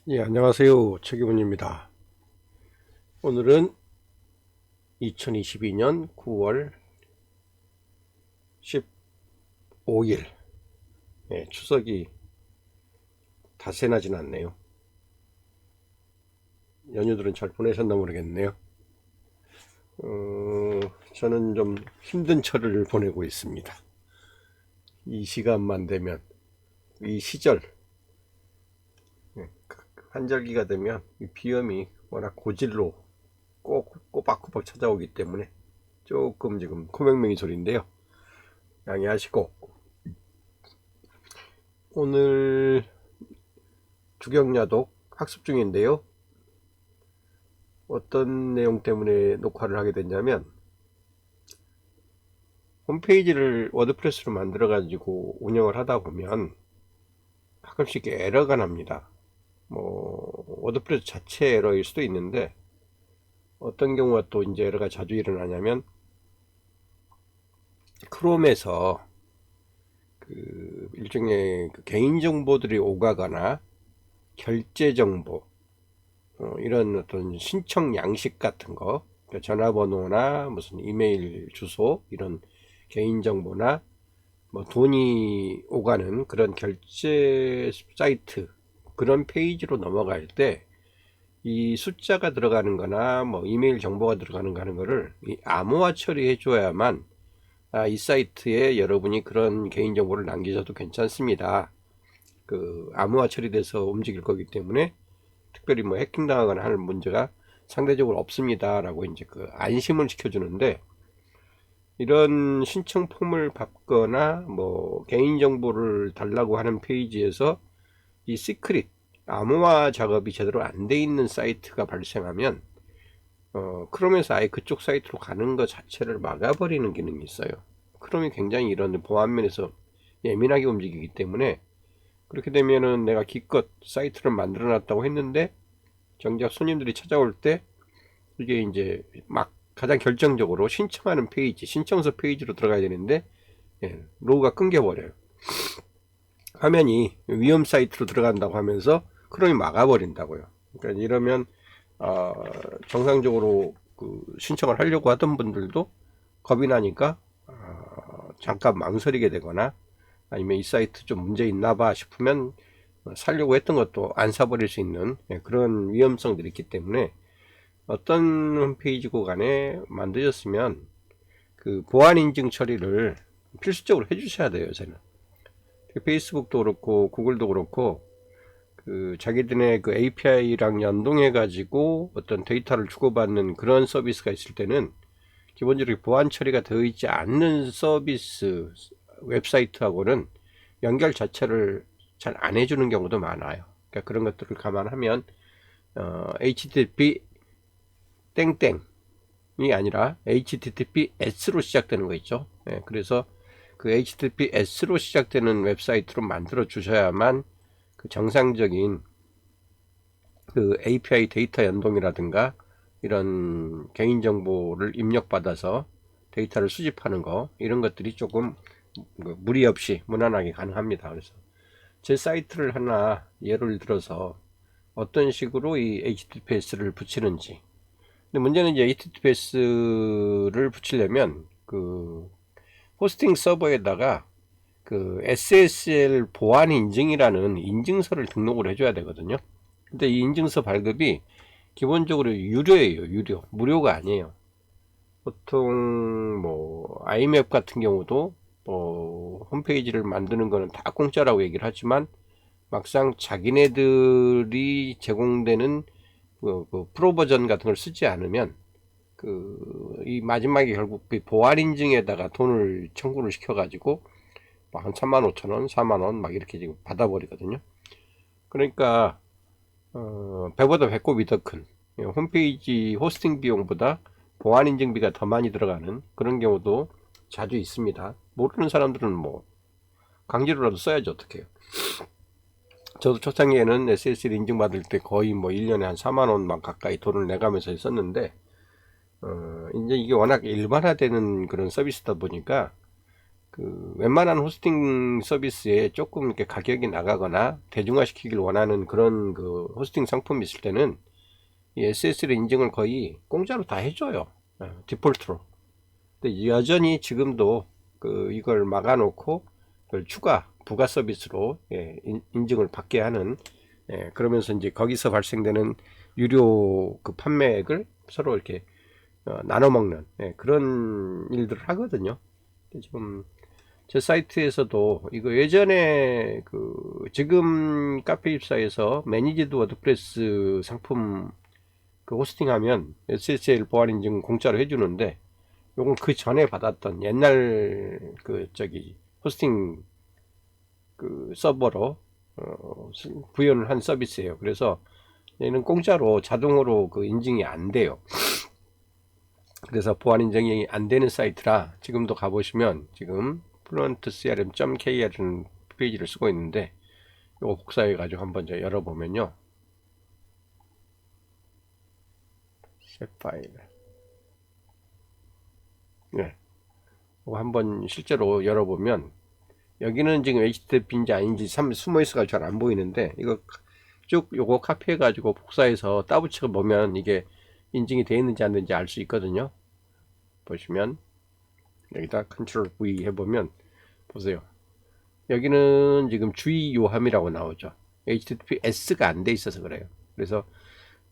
예, 안녕하세요. 최기훈입니다. 오늘은 2022년 9월 15일. 예, 추석이 닷새나 지났네요. 연휴들은 잘 보내셨나 모르겠네요. 저는 좀 힘든 철을 보내고 있습니다. 이 시간만 되면, 이 시절, 환절기가 되면 이 비염이 워낙 고질로 꼬박꼬박 찾아오기 때문에 조금 지금 코맹맹이 소리인데요. 양해하시고, 오늘 주경야독 학습 중인데요. 어떤 내용 때문에 녹화를 하게 됐냐면, 홈페이지를 워드프레스로 만들어 가지고 운영을 하다 보면 가끔씩 에러가 납니다. 워드프레스 자체 에러일 수도 있는데, 어떤 경우가 또 이제 에러가 자주 일어나냐면, 크롬에서 일종의 개인정보들이 오가거나 결제 정보, 이런 어떤 신청 양식 같은 거, 그러니까 전화번호나 무슨 이메일 주소, 이런 개인정보나 돈이 오가는 그런 결제 사이트, 그런 페이지로 넘어갈 때 이 숫자가 들어가는 거나 이메일 정보가 들어가는 거 하는 거를 암호화 처리해 줘야만 이 사이트에 여러분이 그런 개인정보를 남기셔도 괜찮습니다. 암호화 처리돼서 움직일 거기 때문에 특별히 해킹당하거나 하는 문제가 상대적으로 없습니다 라고 이제 안심을 시켜주는데, 이런 신청 폼을 밟거나 개인정보를 달라고 하는 페이지에서 이 시크릿 암호화 작업이 제대로 안 돼 있는 사이트가 발생하면 크롬에서 아예 그쪽 사이트로 가는 것 자체를 막아버리는 기능이 있어요. 크롬이 굉장히 이런 보안 면에서 예민하게 움직이기 때문에, 그렇게 되면은 내가 기껏 사이트를 만들어 놨다고 했는데 정작 손님들이 찾아올 때 이게 이제 막 가장 결정적으로 신청하는 페이지, 신청서 페이지로 들어가야 되는데 로우가 끊겨버려요. 화면이 위험 사이트로 들어간다고 하면서 크롬이 막아버린다고요. 그러니까 이러면 정상적으로 신청을 하려고 하던 분들도 겁이 나니까 잠깐 망설이게 되거나, 아니면 이 사이트 좀 문제 있나 봐 싶으면 살려고 했던 것도 안 사버릴 수 있는 그런 위험성들이 있기 때문에, 어떤 홈페이지고 간에 만드셨으면 보안 인증 처리를 필수적으로 해주셔야 돼요. 요새는 페이스북도 그렇고 구글도 그렇고 자기들의 API랑 연동해 가지고 어떤 데이터를 주고받는 그런 서비스가 있을 때는 기본적으로 보안 처리가 되어 있지 않는 서비스 웹사이트하고는 연결 자체를 잘 안 해주는 경우도 많아요. 그러니까 그런 것들을 감안하면 HTTP 땡땡이 아니라 HTTPS로 시작되는 거 있죠. 그래서 HTTPS로 시작되는 웹사이트로 만들어 주셔야만 정상적인 API 데이터 연동이라든가 이런 개인정보를 입력받아서 데이터를 수집하는 거, 이런 것들이 조금 무리 없이 무난하게 가능합니다. 그래서 제 사이트를 하나 예를 들어서 어떤 식으로 이 HTTPS를 붙이는지. 근데 문제는 이제 HTTPS를 붙이려면 호스팅 서버에다가 SSL 보안 인증이라는 인증서를 등록을 해줘야 되거든요. 근데 이 인증서 발급이 기본적으로 유료예요. 유료. 무료가 아니에요. 보통 아이맵 같은 경우도 홈페이지를 만드는 거는 다 공짜라고 얘기를 하지만, 막상 자기네들이 제공되는 프로 버전 같은 걸 쓰지 않으면 이 마지막에 결국 보안 인증에다가 돈을 청구를 시켜가지고 한 35,000원, 4만원 막 이렇게 지금 받아버리거든요. 그러니까 배보다 배꼽이 더 큰 홈페이지 호스팅 비용보다 보안 인증비가 더 많이 들어가는 그런 경우도 자주 있습니다. 모르는 사람들은 강제로라도 써야지 어떡해요. 저도 초창기에는 SSL 인증받을 때 거의 1년에 한 4만원만 가까이 돈을 내가면서 썼는데, 이제 이게 워낙 일반화되는 그런 서비스다 보니까 웬만한 호스팅 서비스에 조금 이렇게 가격이 나가거나 대중화시키길 원하는 그런 호스팅 상품이 있을 때는 이 SSL 인증을 거의 공짜로 다 해줘요. 디폴트로. 근데 여전히 지금도 이걸 막아놓고 그걸 부가 서비스로 인증을 받게 하는, 그러면서 이제 거기서 발생되는 유료 판매액을 서로 이렇게 나눠 먹는 그런 일들을 하거든요. 지금 제 사이트에서도 이거 예전에 지금 카페24에서 매니지드 워드프레스 상품 호스팅하면 SSL 보안 인증 공짜로 해주는데, 요건 그 전에 받았던 옛날 호스팅 서버로 구현을 한 서비스예요. 그래서 얘는 공짜로 자동으로 인증이 안 돼요. 그래서 보안 인증이 안 되는 사이트라 지금도 가보시면 지금 fluentcrm.kr이라는 페이지를 쓰고 있는데, 이거 복사해 가지고 한번 열어보면요, 새 파일, 이거 한번 실제로 열어보면 여기는 지금 HTTP인지 아닌지 숨어있어가 잘 안 보이는데, 이거 쭉 요거 카피해 가지고 복사해서 따붙여 보면 이게 인증이 되어 있는지 안 되는지 알 수 있거든요. 보시면 여기다 컨트롤 V 해보면 보세요. 여기는 지금 주의 요함이라고 나오죠. HTTPS가 안 돼 있어서 그래요. 그래서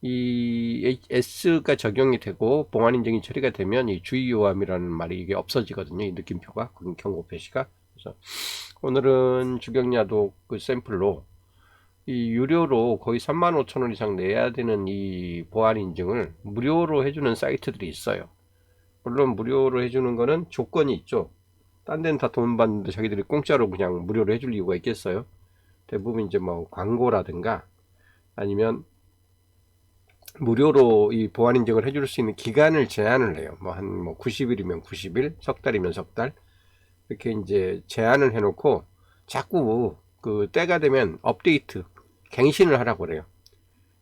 이 S가 적용이 되고 보안 인증이 처리가 되면 이 주의 요함이라는 말이 이게 없어지거든요. 이 느낌표가, 경고 표시가. 그래서 오늘은 주경야도 샘플로 이 유료로 거의 35,000원 이상 내야 되는 이 보안 인증을 무료로 해주는 사이트들이 있어요. 물론 무료로 해주는 거는 조건이 있죠. 딴 데는 다 돈 받는데 자기들이 공짜로 그냥 무료로 해줄 이유가 있겠어요? 대부분 이제 뭐 광고라든가 아니면 무료로 이 보안 인증을 해줄 수 있는 기간을 제한을 해요. 한 90일이면 90일, 석 달이면 석 달, 이렇게 이제 제한을 해놓고 자꾸 때가 되면 업데이트, 갱신을 하라고 그래요.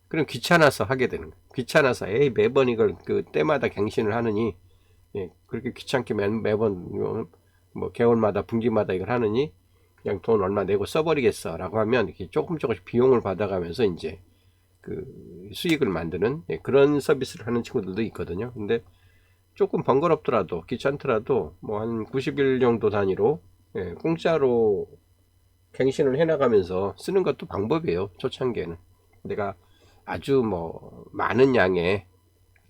그럼 귀찮아서 하게 되는 거예요. 귀찮아서 매번 이걸 때마다 갱신을 하느니, 그렇게 귀찮게 매번 개월마다 분기마다 이걸 하느니 그냥 돈 얼마 내고 써버리겠어 라고 하면 이렇게 조금씩 비용을 받아가면서 이제 수익을 만드는 그런 서비스를 하는 친구들도 있거든요. 근데 조금 번거롭더라도 귀찮더라도 한 90일 정도 단위로 공짜로 갱신을 해나가면서 쓰는 것도 방법이에요. 초창기에는 내가 아주 많은 양의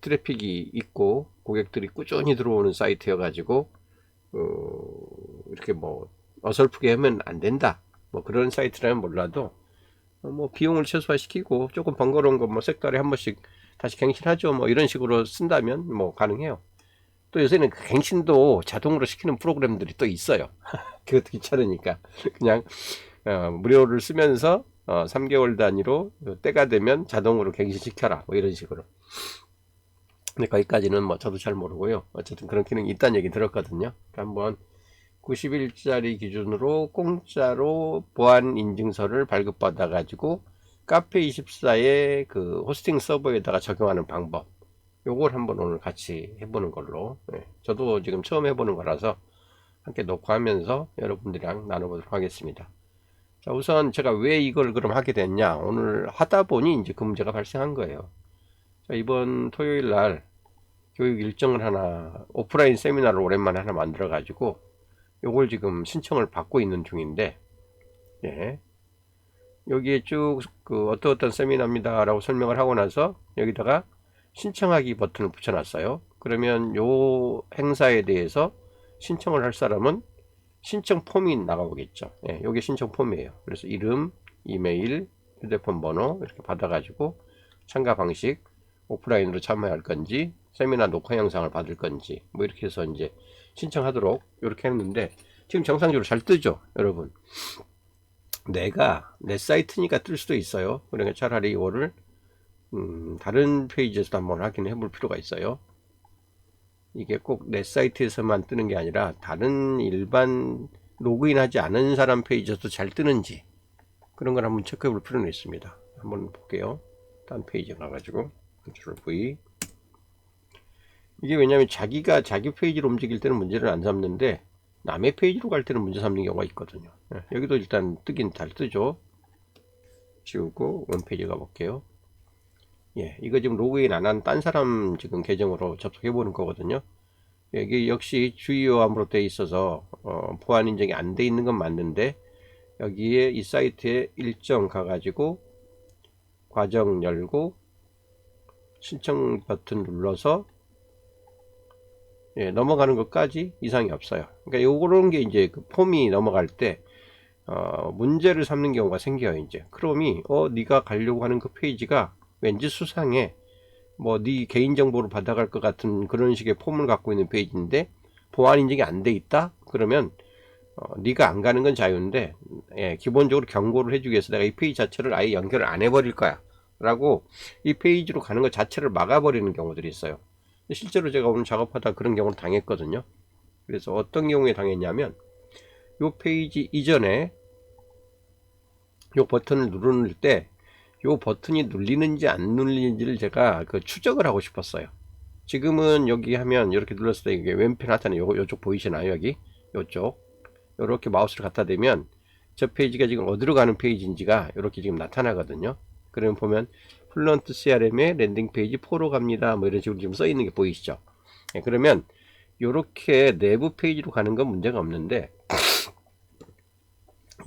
트래픽이 있고 고객들이 꾸준히 들어오는 사이트여 가지고 이렇게 어설프게 하면 안 된다, 그런 사이트라면 몰라도 비용을 최소화시키고 조금 번거로운 거 석 달에 한 번씩 다시 갱신하죠, 이런 식으로 쓴다면 가능해요. 또 요새는 갱신도 자동으로 시키는 프로그램들이 또 있어요. 그것도 귀찮으니까 그냥 무료를 쓰면서 3개월 단위로 때가 되면 자동으로 갱신시켜라, 이런 식으로. 근데 거기까지는 저도 잘 모르고요. 어쨌든 그런 기능이 있다는 얘기 들었거든요. 그러니까 한번 90일짜리 기준으로 공짜로 보안 인증서를 발급받아 가지고 카페24의 호스팅 서버에다가 적용하는 방법, 요걸 한번 오늘 같이 해보는 걸로, 저도 지금 처음 해보는 거라서 함께 녹화하면서 여러분들이랑 나눠보도록 하겠습니다. 자, 우선 제가 왜 이걸 그럼 하게 됐냐, 오늘 하다 보니 이제 그 문제가 발생한 거예요. 자, 이번 토요일 날 교육 일정을 하나, 오프라인 세미나를 오랜만에 하나 만들어 가지고 요걸 지금 신청을 받고 있는 중인데, 여기에 쭉 어떤 세미나입니다 라고 설명을 하고 나서 여기다가 신청하기 버튼을 붙여놨어요. 그러면 요 행사에 대해서 신청을 할 사람은 신청 폼이 나가오겠죠. 요게 신청 폼이에요. 그래서 이름, 이메일, 휴대폰 번호 이렇게 받아가지고 참가 방식, 오프라인으로 참여할 건지 세미나 녹화 영상을 받을 건지 이렇게 해서 이제 신청하도록 이렇게 했는데, 지금 정상적으로 잘 뜨죠, 여러분. 내 사이트니까 뜰 수도 있어요. 그러니까 차라리 이거를 다른 페이지에서도 한번 확인해 볼 필요가 있어요. 이게 꼭 내 사이트에서만 뜨는 게 아니라 다른 일반 로그인하지 않은 사람 페이지에서도 잘 뜨는지 그런 걸 한번 체크해 볼 필요는 있습니다. 한번 볼게요. 딴 페이지 가가지고 컨트롤 V. 이게 왜냐면 자기 페이지로 움직일 때는 문제를 안 삼는데, 남의 페이지로 갈 때는 문제 삼는 경우가 있거든요. 예, 여기도 일단 뜨긴 잘 뜨죠. 지우고 원페이지 가볼게요. 예, 이거 지금 로그인 안 한 딴 사람 지금 계정으로 접속해 보는 거거든요. 여기 역시 주의어함으로 되어 있어서 보안 인증이 안 돼 있는 건 맞는데, 여기에 이 사이트에 일정 가가지고 과정 열고 신청 버튼 눌러서 예, 넘어가는 것까지 이상이 없어요. 그러니까 요런 게 이제 그 폼이 넘어갈 때 문제를 삼는 경우가 생겨요. 이제 크롬이 네가 가려고 하는 그 페이지가 왠지 수상해, 뭐 네 개인정보를 받아갈 것 같은 그런 식의 폼을 갖고 있는 페이지인데 보안 인증이 안 돼 있다 그러면 네가 안 가는 건 자유인데, 예, 기본적으로 경고를 해주기 위해서 내가 이 페이지 자체를 아예 연결을 안 해버릴 거야 라고 이 페이지로 가는 것 자체를 막아버리는 경우들이 있어요. 실제로 제가 오늘 작업하다 그런 경우를 당했거든요. 그래서 어떤 경우에 당했냐면, 이 페이지 이전에 이 버튼을 누를 때 이 버튼이 눌리는지 안 눌리는지를 제가 그 추적을 하고 싶었어요. 지금은 여기 하면 이렇게 눌렀을 때 이게 왼편 하단에 요쪽 보이시나요? 여기 요쪽 이렇게 마우스를 갖다 대면 저 페이지가 지금 어디로 가는 페이지인지가 이렇게 지금 나타나거든요. 그러면 보면 플루언트 CRM의 랜딩 페이지 4로 갑니다, 뭐 이런 식으로 지금 써 있는 게 보이시죠? 예, 그러면 이렇게 내부 페이지로 가는 건 문제가 없는데,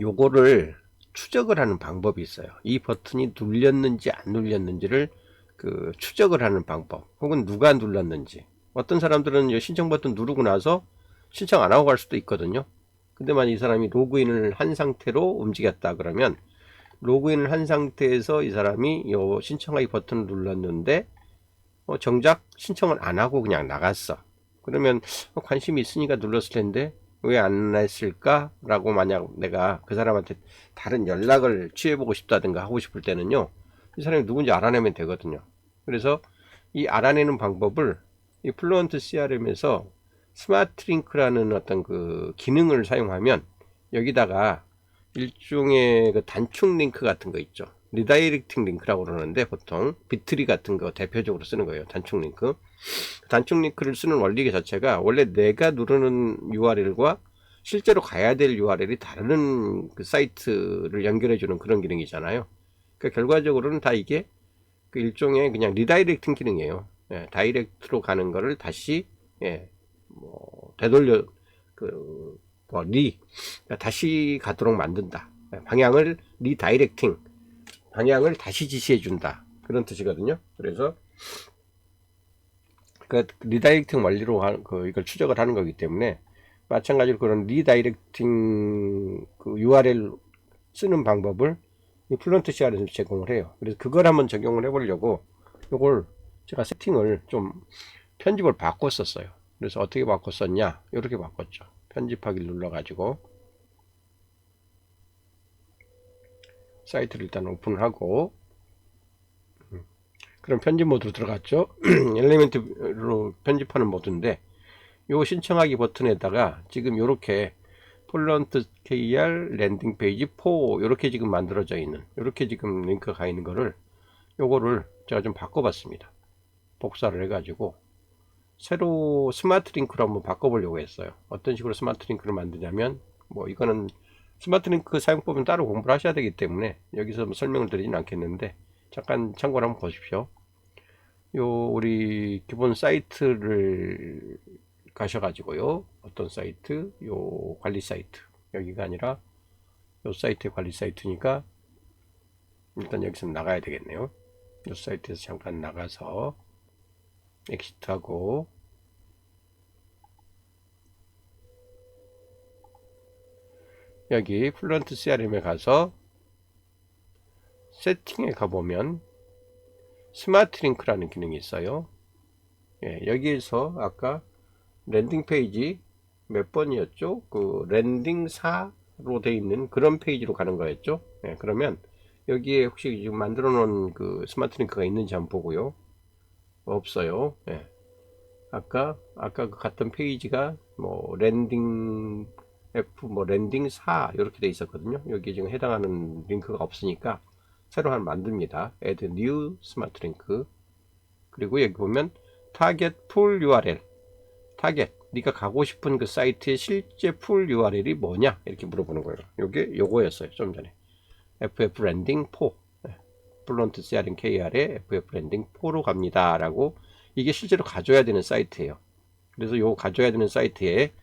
요거를 추적을 하는 방법이 있어요. 이 버튼이 눌렸는지 안 눌렸는지를 그 추적을 하는 방법, 혹은 누가 눌렀는지. 어떤 사람들은 이 신청 버튼 누르고 나서 신청 안 하고 갈 수도 있거든요. 근데 만약 이 사람이 로그인을 한 상태로 움직였다 그러면, 로그인을 한 상태에서 이 사람이 요 신청하기 버튼을 눌렀는데 정작 신청을 안 하고 그냥 나갔어. 그러면 관심이 있으니까 눌렀을 텐데 왜 안 했을까? 라고 만약 내가 그 사람한테 다른 연락을 취해보고 싶다든가 하고 싶을 때는요, 이 사람이 누군지 알아내면 되거든요. 그래서 이 알아내는 방법을 이 플루언트 CRM에서 스마트 링크라는 어떤 그 기능을 사용하면, 여기다가 일종의 그 단축 링크 같은 거 있죠. 리다이렉팅 링크라고 그러는데 보통 비트리 같은 거 대표적으로 쓰는 거예요. 단축 링크. 단축 링크를 쓰는 원리 자체가 원래 내가 누르는 URL과 실제로 가야 될 URL이 다른 그 사이트를 연결해 주는 그런 기능이잖아요. 그러니까 결과적으로는 다 이게 그 일종의 그냥 리다이렉팅 기능이에요. 예, 다이렉트로 가는 거를 다시 예, 뭐 되돌려 그 그러니까 다시 가도록 만든다. 방향을 리다이렉팅, 방향을 다시 지시해 준다, 그런 뜻이거든요. 그래서 그 리다이렉팅 원리로 이걸 추적을 하는 거기 때문에, 마찬가지로 그런 리다이렉팅 그 URL 쓰는 방법을 이 플런트 CR에서 제공을 해요. 그래서 그걸 한번 적용을 해보려고 이걸 제가 세팅을 좀 편집을 바꿨었어요. 그래서 어떻게 바꿨었냐, 이렇게 바꿨죠. 편집하기를 눌러가지고 사이트를 일단 오픈하고, 그럼 편집 모드로 들어갔죠. 엘리멘트로 편집하는 모드인데, 요 신청하기 버튼에다가 지금 요렇게 폴런트 KR 랜딩 페이지 4 요렇게 지금 만들어져 있는, 요렇게 지금 링크가 가 있는 거를, 요거를 제가 좀 바꿔봤습니다. 복사를 해가지고 새로 스마트 링크로 한번 바꿔보려고 했어요. 어떤 식으로 스마트 링크를 만드냐면, 뭐 이거는 스마트 링크 사용법은 따로 공부를 하셔야 되기 때문에 여기서 뭐 설명을 드리진 않겠는데, 잠깐 참고를 한번 보십시오. 요 우리 기본 사이트를 가셔가지고요, 어떤 사이트, 요 관리 사이트, 여기가 아니라 요 사이트의 관리 사이트니까 일단 여기서 나가야 되겠네요. 요 사이트에서 잠깐 나가서 엑시트하고, 여기 플루언트 CRM에 가서 세팅에 가보면 스마트 링크라는 기능이 있어요. 예, 여기에서 아까 랜딩 페이지 몇 번이었죠? 그 랜딩 4로 되어 있는 그런 페이지로 가는 거였죠. 예, 그러면 여기에 혹시 지금 만들어 놓은 그 스마트 링크가 있는지 한번 보고요. 없어요. 예. 아까 그 같은 페이지가 뭐 랜딩 F 뭐 랜딩 4 이렇게 돼 있었거든요. 여기 지금 해당하는 링크가 없으니까 새로 하나 만듭니다. add new smart link. 그리고 여기 보면 target full URL, 타겟 네가 가고 싶은 그 사이트의 실제 풀 URL이 뭐냐 이렇게 물어보는 거예요. 요거였어요. 좀 전에 FF 랜딩 4 플론트 CRM KR에 FF 랜딩 4로 갑니다 라고. 이게 실제로 가져야 되는 사이트예요. 그래서 요 가져야 되는 사이트에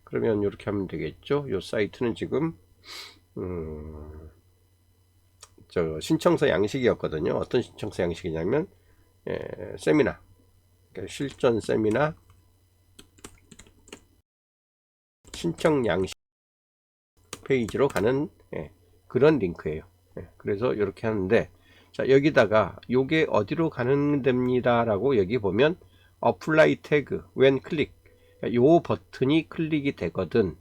그러면 이렇게 하면 되겠죠. 요 사이트는 지금 저 신청서 양식이었거든요. 어떤 신청서 양식이냐면 세미나, 그러니까 실전 세미나 신청 양식 페이지로 가는 그런 링크예요. 그래서 이렇게 하는데, 자 여기다가 요게 어디로 가는 됩니다 라고 여기 보면 어플라이 태그 when 클릭, 요 버튼이 클릭이 되거든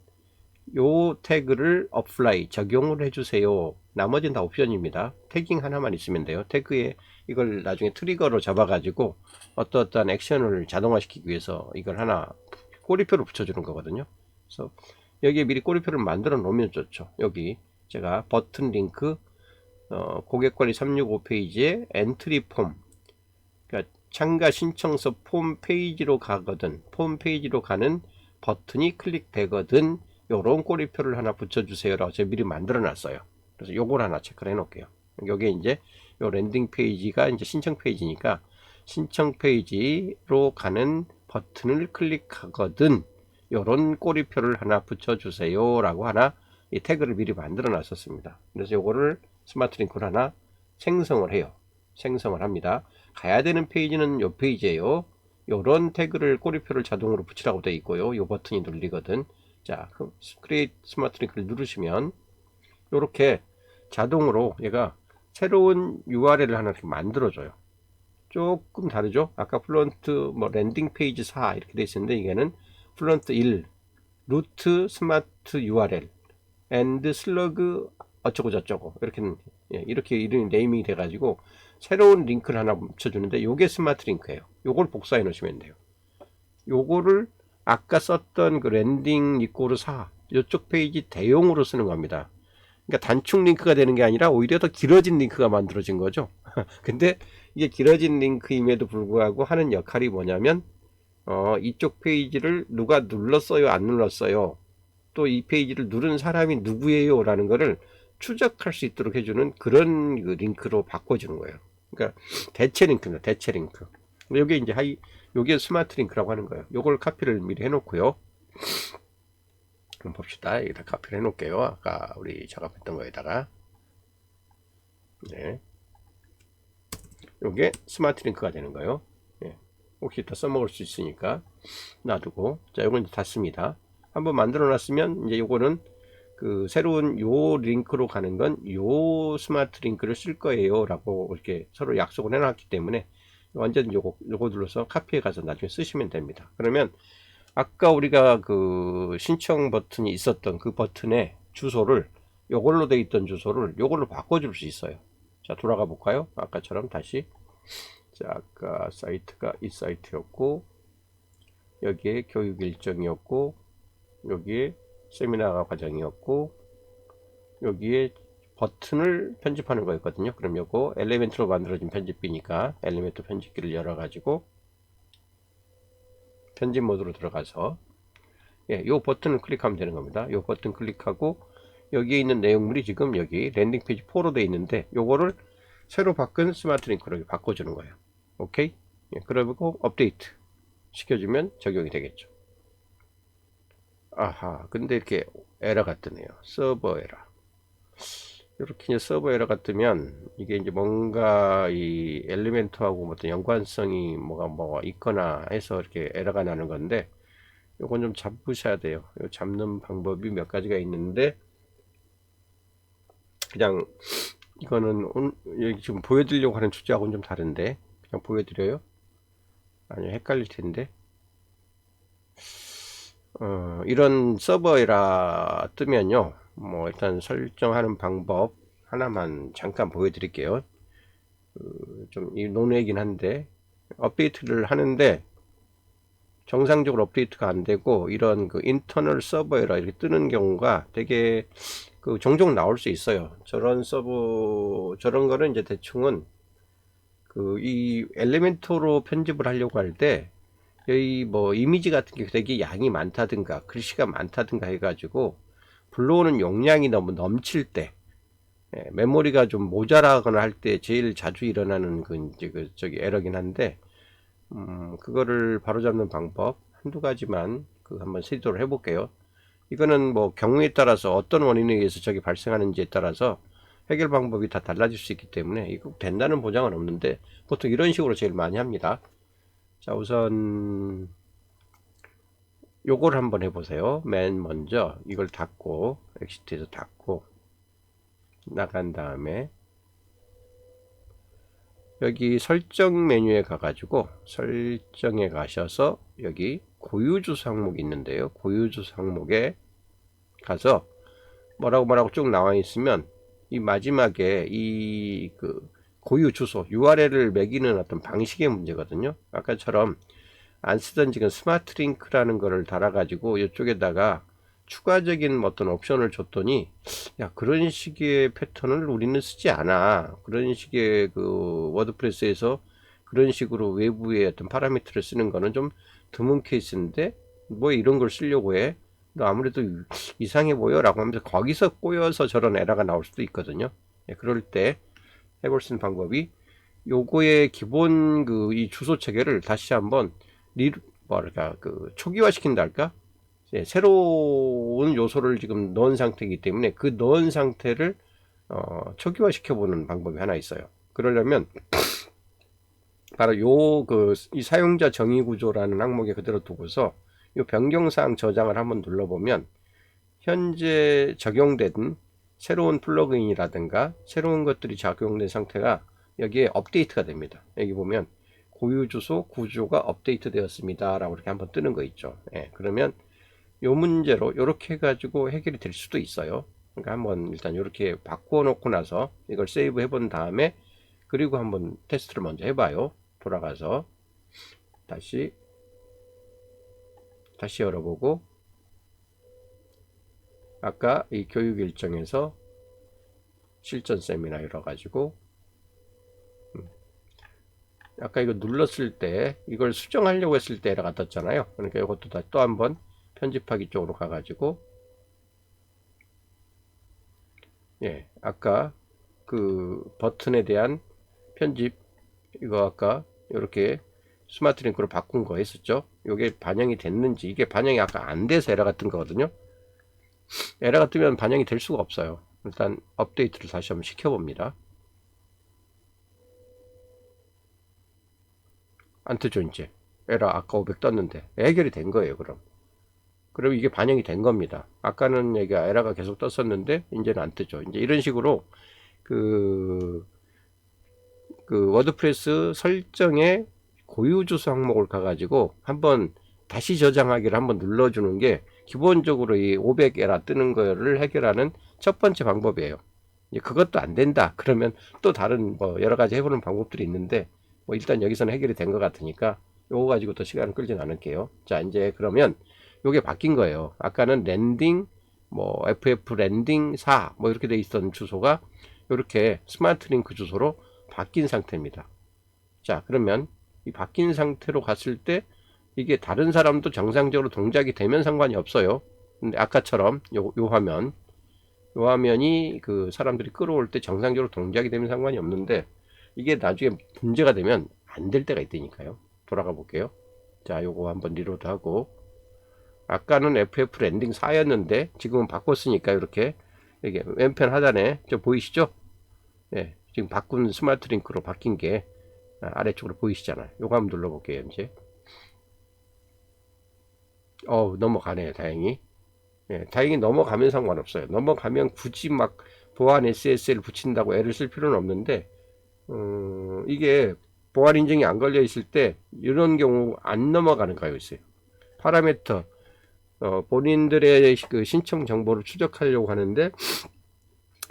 요 태그를 어플라이 적용을 해주세요. 나머지는 다 옵션입니다. 태깅 하나만 있으면 돼요. 태그에 이걸 나중에 트리거로 잡아가지고 어떠한 액션을 자동화시키기 위해서 이걸 하나 꼬리표를 붙여주는 거거든요. 그래서 여기에 미리 꼬리표를 만들어 놓으면 좋죠. 여기 제가 버튼 링크 고객관리 365 페이지에 엔트리 폼, 그러니까 참가 신청서 폼 페이지로 가거든, 폼 페이지로 가는 버튼이 클릭되거든 요런 꼬리표를 하나 붙여주세요 라고 제가 미리 만들어 놨어요. 그래서 요걸 하나 체크를 해 놓을게요. 요게 이제 요 랜딩 페이지가 이제 신청 페이지니까 신청 페이지로 가는 버튼을 클릭하거든 요런 꼬리표를 하나 붙여주세요 라고 하나 이 태그를 미리 만들어 놨었습니다. 그래서 요거를 스마트 링크를 하나 생성을 해요. 생성을 합니다. 가야 되는 페이지는 요 페이지예요. 요런 태그를 꼬리표를 자동으로 붙이라고 되어 있고요. 요 버튼이 눌리거든. 자, 크리에이트 스마트 링크를 누르시면 요렇게 자동으로 얘가 새로운 URL을 하나 이렇게 만들어줘요. 조금 다르죠? 아까 플런트 뭐 랜딩 페이지 4 이렇게 돼 있었는데 이게는 플런트 1 루트 스마트 URL 앤드 슬러그 어쩌고 저쩌고 이렇게 이름이 네이밍이 돼 가지고 새로운 링크를 하나 붙여주는데 요게 스마트 링크예요. 요걸 복사해 놓으시면 돼요. 요거를 아까 썼던 그 랜딩 이꼬르 4 이쪽 페이지 대용으로 쓰는 겁니다. 그러니까 단축 링크가 되는 게 아니라 오히려 더 길어진 링크가 만들어진 거죠. 근데 이게 길어진 링크임에도 불구하고 하는 역할이 뭐냐면 이쪽 페이지를 누가 눌렀어요 안 눌렀어요, 또 이 페이지를 누른 사람이 누구예요 라는 거를 추적할 수 있도록 해주는 그런 그 링크로 바꿔주는 거예요. 그러니까 대체 링크입니다. 대체 링크. 요게 이제 요게 스마트 링크라고 하는 거예요. 요걸 카피를 미리 해 놓고요. 그럼 봅시다. 여기다 카피를 해 놓을게요. 아까 우리 작업했던 거에다가. 네. 요게 스마트 링크가 되는 거예요. 네. 혹시 이따 써먹을 수 있으니까 놔두고. 자, 요건 이제 닫습니다. 한번 만들어 놨으면 이제 요거는 그 새로운 요 링크로 가는 건 요 스마트 링크를 쓸 거예요 라고 이렇게 서로 약속을 해 놨기 때문에 완전 요거 눌러서 카피해 가서 나중에 쓰시면 됩니다. 그러면 아까 우리가 그 신청 버튼이 있었던 그 버튼의 주소를 요걸로 돼 있던 주소를 요걸로 바꿔줄 수 있어요. 자, 돌아가 볼까요? 아까처럼 다시. 자, 아까 사이트가 이 사이트였고 여기에 교육 일정이었고 여기에 세미나 과정이었고 여기에 버튼을 편집하는 거였거든요. 그럼 요거 엘리멘트로 만들어진 편집기니까 엘리멘트 편집기를 열어 가지고 편집 모드로 들어가서 요 버튼을 클릭하면 되는 겁니다. 요 버튼 클릭하고 여기에 있는 내용물이 지금 여기 랜딩 페이지 4로 되어 있는데 요거를 새로 바꾼 스마트 링크로 바꿔주는 거예요. 오케이? 그리고 업데이트 시켜주면 적용이 되겠죠. 아하, 근데 이렇게 에러가 뜨네요. 서버 에러. 이렇게 이제 서버 에러가 뜨면 이게 이제 뭔가 이 엘리멘트하고 어떤 연관성이 뭐가 있거나 해서 이렇게 에러가 나는 건데 요건 좀 잡으셔야 돼요. 요 잡는 방법이 몇 가지가 있는데 그냥 이거는 여기 지금 보여드리려고 하는 주제하고는 좀 다른데 그냥 보여드려요? 아니요, 헷갈릴 텐데. 이런 서버 에러 뜨면요, 뭐 일단 설정하는 방법 하나만 잠깐 보여드릴게요. 좀 논외이긴 한데 업데이트를 하는데 정상적으로 업데이트가 안 되고 이런 그 인터널 서버 에러 이렇게 뜨는 경우가 되게 그 종종 나올 수 있어요. 저런 거는 이제 대충은 그 이 엘리멘토로 편집을 하려고 할 때 여기 뭐 이미지 같은 게 되게 양이 많다든가 글씨가 많다든가 해가지고 불러오는 용량이 너무 넘칠 때, 메모리가 좀 모자라거나 할 때 제일 자주 일어나는 그 이제 그 저기 에러긴 한데, 그거를 바로잡는 방법 한두 가지만 그 한번 시도를 해볼게요. 이거는 뭐 경우에 따라서 어떤 원인에 의해서 저게 발생하는지에 따라서 해결 방법이 다 달라질 수 있기 때문에 이거 된다는 보장은 없는데 보통 이런 식으로 제일 많이 합니다. 자, 우선 요걸 한번 해보세요. 맨 먼저 이걸 닫고, 엑시트에서 닫고 나간 다음에 여기 설정 메뉴에 가가지고 설정에 가셔서 여기 고유주소 항목이 있는데요. 고유주소 항목에 가서 뭐라고 쭉 나와 있으면 이 마지막에 이 그 고유 주소 URL을 매기는 어떤 방식의 문제거든요. 아까처럼 안 쓰던 지금 스마트 링크라는 거를 달아가지고 이쪽에다가 추가적인 어떤 옵션을 줬더니, 야, 그런 식의 패턴을 우리는 쓰지 않아. 그런 식의 그 워드프레스에서 그런 식으로 외부의 어떤 파라미터를 쓰는 거는 좀 드문 케이스인데 뭐 이런 걸 쓰려고 해. 너 아무래도 이상해 보여 라고 하면서 거기서 꼬여서 저런 에러가 나올 수도 있거든요. 그럴 때 해볼 수 있는 방법이 요거의 기본 그 이 주소 체계를 다시 한번 뭐랄까 그 초기화 시킨다 할까, 새로운 요소를 지금 넣은 상태이기 때문에 그 넣은 상태를 초기화 시켜보는 방법이 하나 있어요. 그러려면 바로 요 그 이 사용자 정의 구조라는 항목에 그대로 두고서 요 변경사항 저장을 한번 눌러보면 현재 적용된 새로운 플러그인이라든가 새로운 것들이 적용된 상태가 여기에 업데이트가 됩니다. 여기 보면 고유 주소 구조가 업데이트 되었습니다 라고 이렇게 한번 뜨는 거 있죠. 그러면 요 문제로 이렇게 해가지고 해결이 될 수도 있어요. 그러니까 한번 일단 이렇게 바꾸어 놓고 나서 이걸 세이브 해본 다음에 그리고 한번 테스트를 먼저 해봐요. 돌아가서 다시 열어보고 아까 이 교육 일정에서 실전 세미나 열어가지고 아까 이거 눌렀을 때 이걸 수정하려고 했을 때 에러가 떴잖아요. 그러니까 이것도 다시 또 한번 편집하기 쪽으로 가가지고, 아까 그 버튼에 대한 편집, 이거 아까 이렇게 스마트 링크로 바꾼 거 했었죠. 이게 반영이 됐는지, 이게 반영이 아까 안 돼서 에러가 뜬 거거든요. 에러가 뜨면 반영이 될 수가 없어요. 일단 업데이트를 다시 한번 시켜봅니다. 안 뜨죠. 이제 에러 아까 500 떴는데 해결이 된 거예요. 그럼 이게 반영이 된 겁니다. 아까는 얘가 에러가 계속 떴었는데 이제는 안 뜨죠. 이제 이런 식으로 그 워드프레스 설정에 고유 주소 항목을 가가지고 한번 다시 저장하기를 한번 눌러주는 게 기본적으로 이 500 에러 뜨는 거를 해결하는 첫 번째 방법이에요. 이제 그것도 안 된다 그러면 또 다른 뭐 여러 가지 해보는 방법들이 있는데, 뭐 일단 여기서는 해결이 된 것 같으니까 요거 가지고 또 시간을 끌진 않을게요. 자, 이제 그러면 요게 바뀐 거예요. 아까는 랜딩 뭐 FF 랜딩 4 뭐 이렇게 돼 있던 주소가 이렇게 스마트 링크 주소로 바뀐 상태입니다. 자, 그러면 이 바뀐 상태로 갔을 때 이게 다른 사람도 정상적으로 동작이 되면 상관이 없어요. 근데 아까처럼 요 화면이 그 사람들이 끌어올 때 정상적으로 동작이 되면 상관이 없는데, 이게 나중에 문제가 되면 안 될 때가 있다니까요. 돌아가 볼게요. 자, 요거 한번 리로드 하고, 아까는 FF 랜딩 4였는데 지금은 바꿨으니까 이렇게 왼편 하단에 저 보이시죠? 지금 바꾼 스마트 링크로 바뀐 게 아래쪽으로 보이시잖아요. 요거 한번 눌러볼게요. 이제 넘어가네요. 다행히. 다행히 넘어가면 상관없어요. 넘어가면 굳이 막 보안 SSL 붙인다고 애를 쓸 필요는 없는데, 이게 보안 인증이 안 걸려 있을 때 이런 경우 안 넘어가는 거가 있어요. 파라미터 본인들의 그 신청 정보를 추적하려고 하는데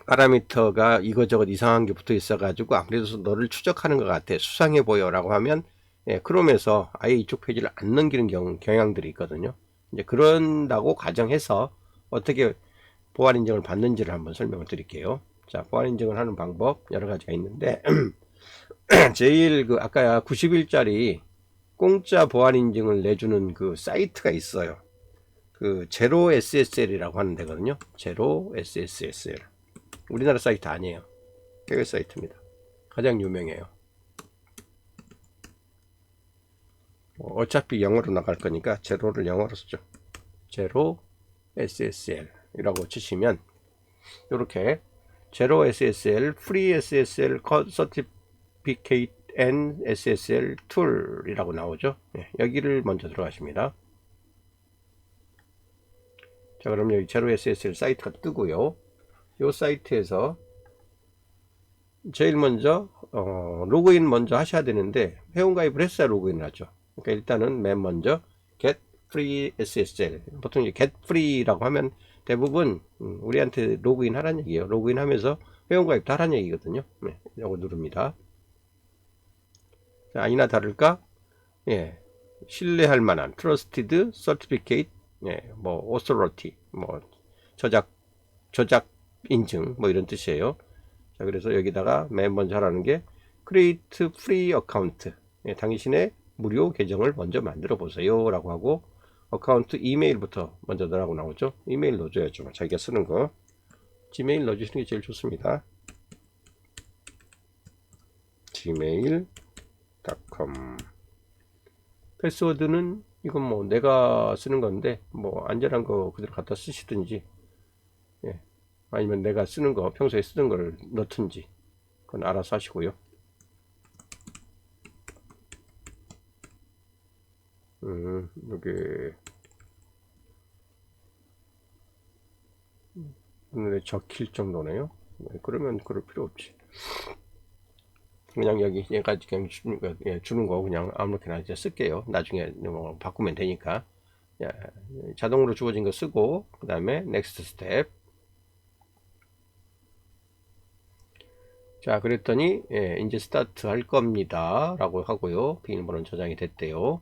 파라미터가 이거저것 이상한 게 붙어 있어 가지고 아무래도 너를 추적하는 것 같아, 수상해 보여 라고 하면 크롬에서 아예 이쪽 페이지를 안 넘기는 경향들이 있거든요. 이제 그런다고 가정해서 어떻게 보안 인증을 받는지를 한번 설명을 드릴게요. 자, 보안 인증을 하는 방법 여러 가지가 있는데 제일 그 아까 90일짜리 공짜 보안 인증을 내주는 그 사이트가 있어요. 그 제로 SSL이라고 하는 데거든요. 제로 SSL. 우리나라 사이트 아니에요. 해외 사이트입니다. 가장 유명해요. 어차피 영어로 나갈 거니까 제로를 영어로 쓰죠. 제로 SSL이라고 치시면 이렇게 제로 SSL, 프리 SSL, Certificate and SSL 툴이라고 나오죠. 네, 여기를 먼저 들어가십니다. 자, 그럼 여기 제로 SSL 사이트가 뜨고요. 이 사이트에서 제일 먼저 로그인 먼저 하셔야 되는데 회원가입을 했어야 로그인을 하죠. 그러니까 일단은 맨 먼저 get free SSL, 보통 이제 get free라고 하면 대부분 우리한테 로그인 하라는 얘기예요. 로그인 하면서 회원가입도 하라는 얘기거든요. 네, 이거 누릅니다. 자, 아니나 다를까, 예, 신뢰할 만한 trusted certificate, 예, 뭐 authority, 뭐 저작 인증, 뭐 이런 뜻이에요. 자, 그래서 여기다가 맨 먼저 하라는 게 create free account, 예, 당신의 무료 계정을 먼저 만들어 보세요 라고 하고, 어카운트 이메일부터 먼저 넣으라고 나오죠. 이메일 넣어줘야죠. 자기가 쓰는 거 지메일 넣어주시는 게 제일 좋습니다. gmail.com. 패스워드는 이건 뭐 내가 쓰는 건데 뭐 안전한 거 그대로 갖다 쓰시든지, 예, 아니면 내가 쓰는 거 평소에 쓰던 걸 넣든지 그건 알아서 하시고요. 여기 눈에 적힐 정도네요. 그러면 그럴 필요 없지. 그냥 여기 얘까지 그냥 주는 거 그냥 아무렇게나 이제 쓸게요. 나중에 뭐 바꾸면 되니까. 자동으로 주어진 거 쓰고, 그 다음에 next step. 자, 그랬더니 이제 스타트 할 겁니다 라고 하고요. 비밀번호는 저장이 됐대요.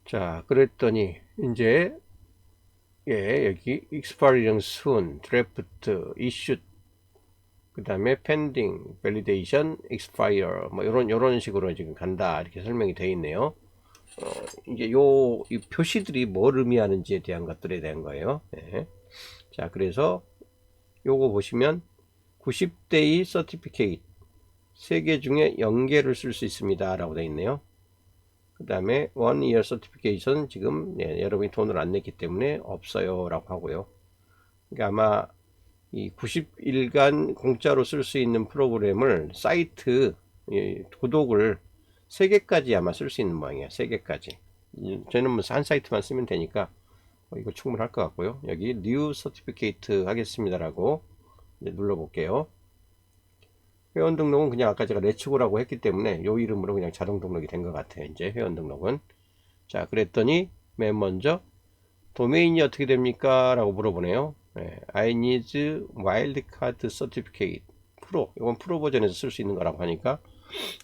자, 그랬더니 이제 여기 expiring soon, draft, issued, 그 다음에 pending, validation, expire, 뭐 요런 식으로 지금 간다 이렇게 설명이 되어 있네요. 이제 이 표시들이 뭘 의미하는지에 대한 것들에 대한 거예요. 네. 자, 그래서 요거 보시면 90day certificate 3개 중에 0개를 쓸 수 있습니다 라고 되어 있네요. 그 다음에 1year certification 지금 여러분이 돈을 안 냈기 때문에 없어요 라고 하고요. 그러니까 아마 이 90일간 공짜로 쓸 수 있는 프로그램을 사이트 구독을 3개까지 아마 쓸 수 있는 모양이에요. 3개까지. 저는 뭐 한 사이트만 쓰면 되니까 이거 충분할 것 같고요. 여기 New Certificate 하겠습니다라고 눌러 볼게요. 회원 등록은 그냥 아까 제가 레츠고라고 했기 때문에 요 이름으로 그냥 자동 등록이 된 것 같아요. 이제 회원 등록은. 자, 그랬더니 맨 먼저 도메인이 어떻게 됩니까? 라고 물어보네요. I need wildcard certificate 프로. 이건 프로 버전에서 쓸 수 있는 거라고 하니까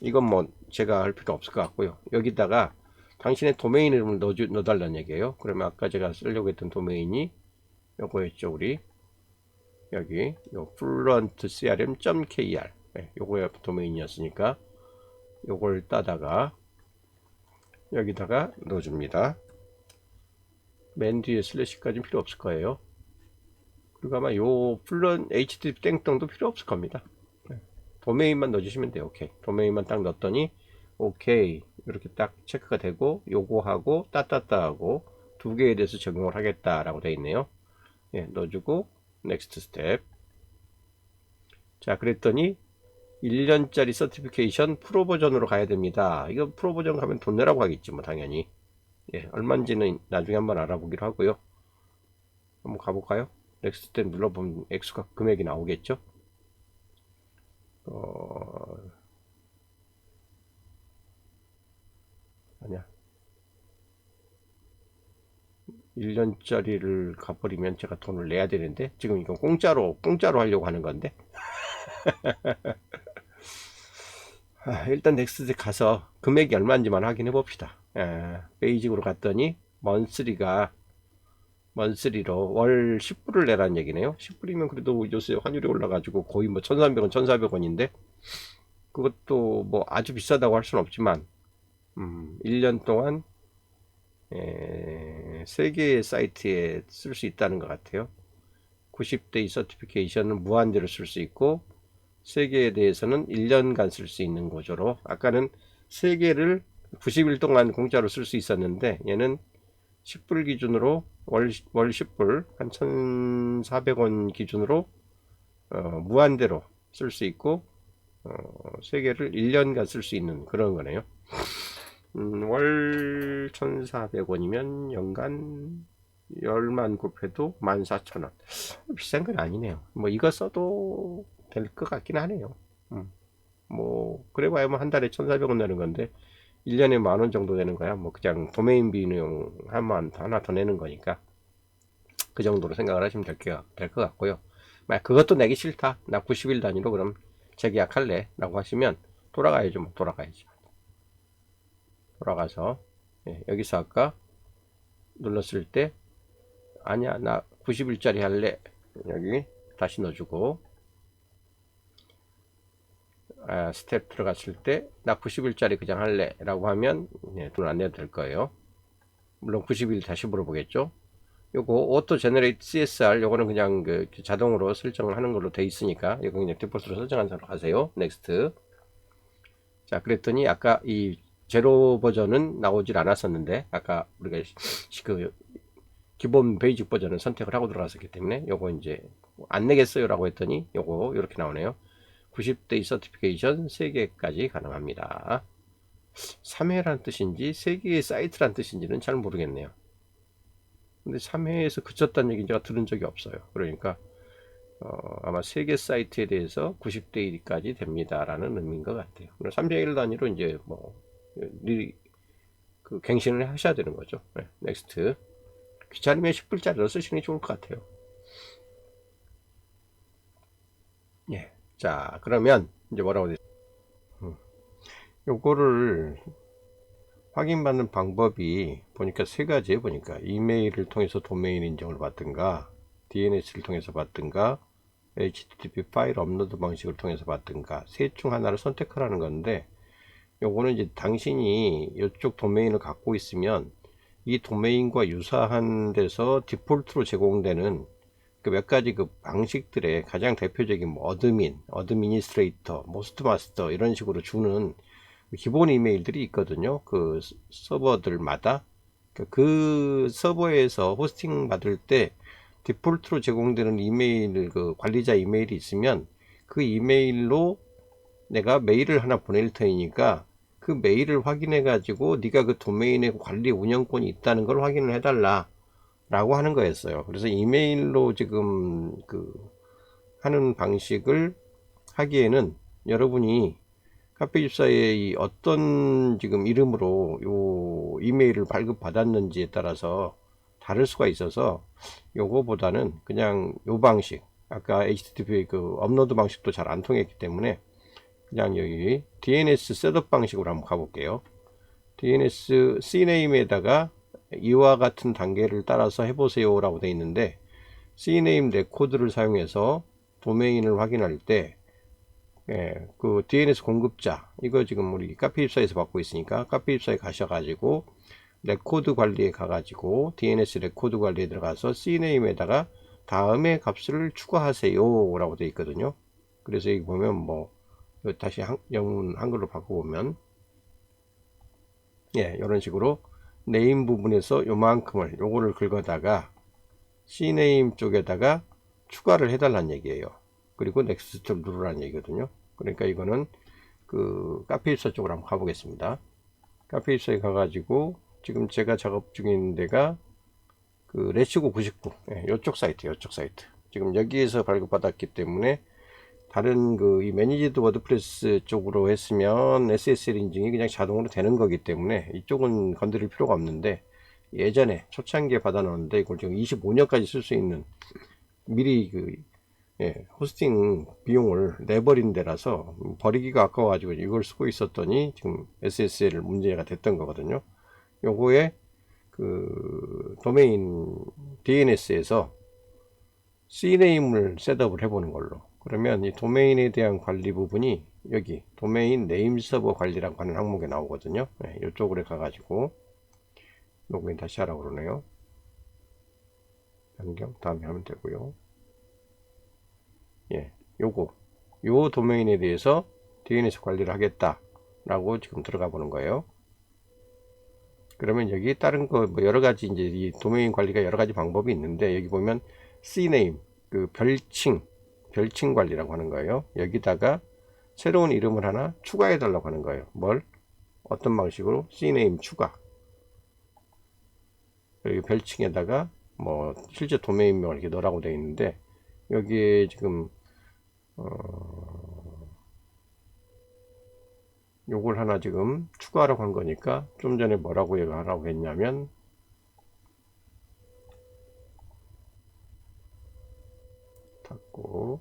이건 뭐 제가 할 필요 없을 것 같고요. 여기다가 당신의 도메인 이름을 넣어달라는 얘기예요. 그러면 아까 제가 쓰려고 했던 도메인이 요거였죠. 우리 여기 요 fluentcrm.kr 요거의 도메인이었으니까 요걸 따다가 여기다가 넣어줍니다. 맨 뒤에 슬래시까지는 필요 없을 거예요. 그리고 아마 요 플런 http 땡땡도 필요 없을 겁니다. 도메인만 넣어주시면 돼요. 오케이. 도메인만 딱 넣었더니 오케이 이렇게 딱 체크가 되고, 요거 하고 따따따 하고 2개에 대해서 적용을 하겠다라고 되어 있네요. 넣어주고 넥스트 스텝. 자, 그랬더니 1년짜리 서티피케이션 프로 버전으로 가야 됩니다. 이거 프로 버전 가면 돈 내라고 하겠지 뭐 당연히. 얼마인지는 나중에 한번 알아보기로 하고요. 한번 가볼까요? 넥스트 스텝 눌러보면 액수가 금액이 나오겠죠. 아니야. 1년짜리를 가버리면 제가 돈을 내야 되는데 지금 이건 공짜로 하려고 하는 건데. 일단 넥스트 가서 금액이 얼마인지만 확인해 봅시다. 베이직으로 갔더니 먼스리로 월 10불을 내라는 얘기네요. 10불이면 그래도 요새 환율이 올라가지고 거의 뭐 1300원 1400원인데 그것도 뭐 아주 비싸다고 할 수는 없지만 1년 동안 3개의 사이트에 쓸 수 있다는 것 같아요. 90day 서티피케이션은 무한대로 쓸 수 있고 3개에 대해서는 1년간 쓸 수 있는 구조로, 아까는 3개를 90일 동안 공짜로 쓸 수 있었는데 얘는 10불 기준으로 월 10불 한 1,400원 기준으로 무한대로 쓸 수 있고 3개를 1년간 쓸 수 있는 그런 거네요. 월 1,400원이면 연간 10만 곱해도 14,000원. 비싼 건 아니네요. 뭐 이거 써도 될 것 같긴 하네요. 뭐 그래 봐야 뭐 한 달에 1,400원 내는 건데 1년에 10,000원 정도 되는 거야. 뭐 그냥 도메인 비용 하나 더 내는 거니까 그 정도로 생각을 하시면 될 것 같고요. 만약 그것도 내기 싫다, 나 90일 단위로 그럼 재계약할래 라고 하시면 돌아가야죠. 뭐 돌아가야죠. 돌아가서 여기서 아까 눌렀을 때 아니야 나 90일짜리 할래, 여기 다시 넣어주고, 스텝 들어갔을 때 나 90일짜리 그냥 할래 라고 하면 돈 안 내도 될 거예요. 물론 90일 다시 물어보겠죠. 요거 오토 제너레이트 CSR 요거는 그냥 그 자동으로 설정을 하는 걸로 돼 있으니까 이거 그냥 디폴트로 설정한 대로 하세요. 넥스트. 자, 그랬더니 아까 이 제로 버전은 나오질 않았었는데 아까 우리가 그 기본 베이직 버전을 선택을 하고 들어갔었기 때문에 요거 이제 안 내겠어요 라고 했더니 요거 이렇게 나오네요. 90day 서티피케이션 3개까지 가능합니다. 3회란 뜻인지 3개의 사이트란 뜻인지는 잘 모르겠네요. 근데 3회에서 그쳤다는 얘기 제가 들은 적이 없어요. 그러니까 아마 3개 사이트에 대해서 90데이까지 됩니다 라는 의미인 것 같아요. 3일 단위로 이제 뭐 그 갱신을 하셔야 되는 거죠. 네, 넥스트. 귀찮으면 10불짜리로 쓰시는 게 좋을 것 같아요. 예. 자, 그러면 이제 뭐라고 되죠? 요거를 확인받는 방법이 보니까 세 가지에 보니까 이메일을 통해서 도메인 인증을 받든가, DNS를 통해서 받든가, HTTP 파일 업로드 방식을 통해서 받든가, 셋 중 하나를 선택하라는 건데, 요거는 이제 당신이 이쪽 도메인을 갖고 있으면 이 도메인과 유사한 데서 디폴트로 제공되는 그 몇 가지 그 방식들의 가장 대표적인 뭐 어드민, 어드미니스트레이터, 모스트마스터 이런 식으로 주는 기본 이메일들이 있거든요. 그 서버들마다 그 서버에서 호스팅 받을 때 디폴트로 제공되는 이메일, 그 관리자 이메일이 있으면 그 이메일로 내가 메일을 하나 보낼 테니까 그 메일을 확인해 가지고 네가 그 도메인의 관리 운영권이 있다는 걸 확인을 해달라 라고 하는 거였어요. 그래서 이메일로 지금 그 하는 방식을 하기에는 여러분이 카페24의 어떤 지금 이름으로 요 이메일을 발급 받았는지에 따라서 다를 수가 있어서 요거보다는 그냥 요 방식, 아까 HTTP 그 업로드 방식도 잘 안 통했기 때문에 그냥 여기 DNS 셋업 방식으로 한번 가볼게요. DNS CNAM에다가 이와 같은 단계를 따라서 해보세요 라고 되어 있는데, CNAME 레코드를 사용해서 도메인을 확인할 때 그 DNS 공급자, 이거 지금 우리 카페24에서 받고 있으니까 카페24에 가셔가지고 레코드 관리에 가가지고 DNS 레코드 관리에 들어가서 CNAM에다가 다음에 값을 추가하세요 라고 되어 있거든요. 그래서 여기 보면 뭐 다시 영문 한글로 바꿔보면 이런 식으로 네임 부분에서 요만큼을 요거를 긁어다가 CNAME 쪽에다가 추가를 해달라는 얘기예요. 그리고 넥스트를 누르라는 얘기거든요. 그러니까 이거는 그 카페24 쪽으로 한번 가보겠습니다. 카페24에 가가지고 지금 제가 작업 중인 데가 그 레츠고 99 요쪽 사이트, 지금 여기에서 발급받았기 때문에 다른 그 이 매니지드 워드프레스 쪽으로 했으면 SSL 인증이 그냥 자동으로 되는 거기 때문에 이쪽은 건드릴 필요가 없는데, 예전에 초창기에 받아놓았는데 이걸 지금 25년까지 쓸 수 있는 미리 그 호스팅 비용을 내버린 데라서 버리기가 아까워가지고 이걸 쓰고 있었더니 지금 SSL 문제가 됐던 거거든요. 요거에 그 도메인 DNS에서 CNAM을 셋업을 해보는 걸로, 그러면 이 도메인에 대한 관리 부분이 여기 도메인 네임 서버 관리라고 하는 항목에 나오거든요. 네, 이쪽으로 가가지고 로그인 다시 하라고 그러네요. 변경 다음에 하면 되고요. 예, 요 도메인에 대해서 DNS 관리를 하겠다 라고 지금 들어가 보는 거예요. 그러면 여기 다른 거 뭐 여러 가지 이제 이 도메인 관리가 여러 가지 방법이 있는데, 여기 보면 CNAME 그 별칭 관리라고 하는 거예요. 여기다가 새로운 이름을 하나 추가해 달라고 하는 거예요. 뭘? 어떤 방식으로? CNAME 추가. 여기 별칭에다가 뭐 실제 도메인명을 이렇게 넣으라고 되어 있는데, 여기에 지금 요걸 하나 지금 추가하라고 한 거니까, 좀 전에 뭐라고 얘가 하라고 했냐면 닫고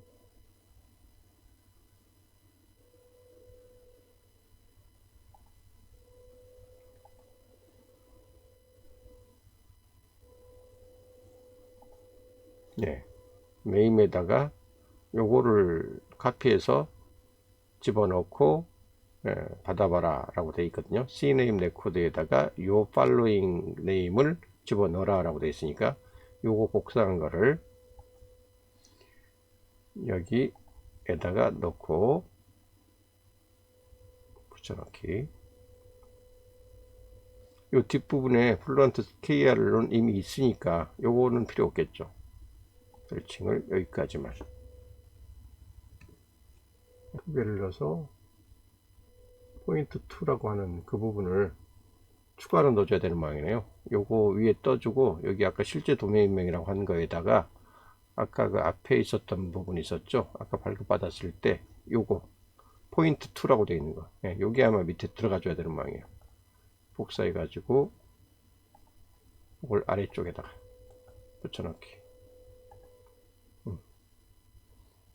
예, 메임에다가 요거를 카피해서 집어넣고 받아봐라 라고 되어 있거든요. CNAME 레코드에다가 요 팔로잉 네임을 집어넣어라 라고 되어 있으니까 요거 복사한 거를 여기에다가 넣고 붙여넣기. 요 뒷부분에 플루언트 KR은 이미 있으니까 요거는 필요 없겠죠. 별칭을 여기까지만 두 개를 넣어서 포인트 2라고 하는 그 부분을 추가로 넣어줘야 되는 모양이네요. 요거 위에 떠주고, 여기 아까 실제 도메인명이라고 한 거에다가 아까 그 앞에 있었던 부분이 있었죠. 아까 발급받았을 때 요거 포인트 2라고 되어 있는 거, 요게 아마 밑에 들어가 줘야 되는 모양이에요. 복사해 가지고 이걸 아래쪽에다가 붙여넣기.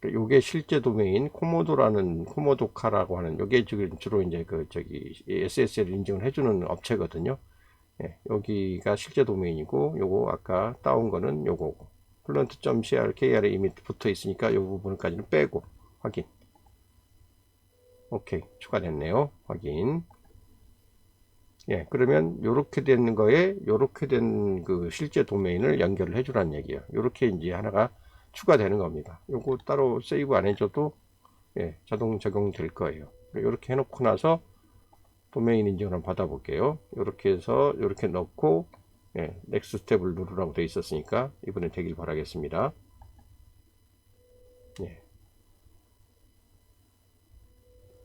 요게 실제 도메인 코모도카라고 하는, 요게 지금 주로 이제 그 SSL 인증을 해주는 업체거든요. 여기가 실제 도메인이고, 요거 아까 따온 거는 요거고, 플런트.cr에 이미 붙어 있으니까 요 부분까지는 빼고 확인. 오케이, 추가됐네요. 확인. 예, 그러면 요렇게 된 거에 요렇게 된 그 실제 도메인을 연결을 해주라는 얘기예요. 요렇게 이제 하나가 추가되는 겁니다. 요거 따로 세이브 안 해줘도 자동 적용될 거예요. 이렇게 해놓고 나서 도메인 인증을 한번 받아볼게요. 이렇게 해서 이렇게 넣고 넥스트 스텝을 누르라고 되어 있었으니까 이번에 되길 바라겠습니다.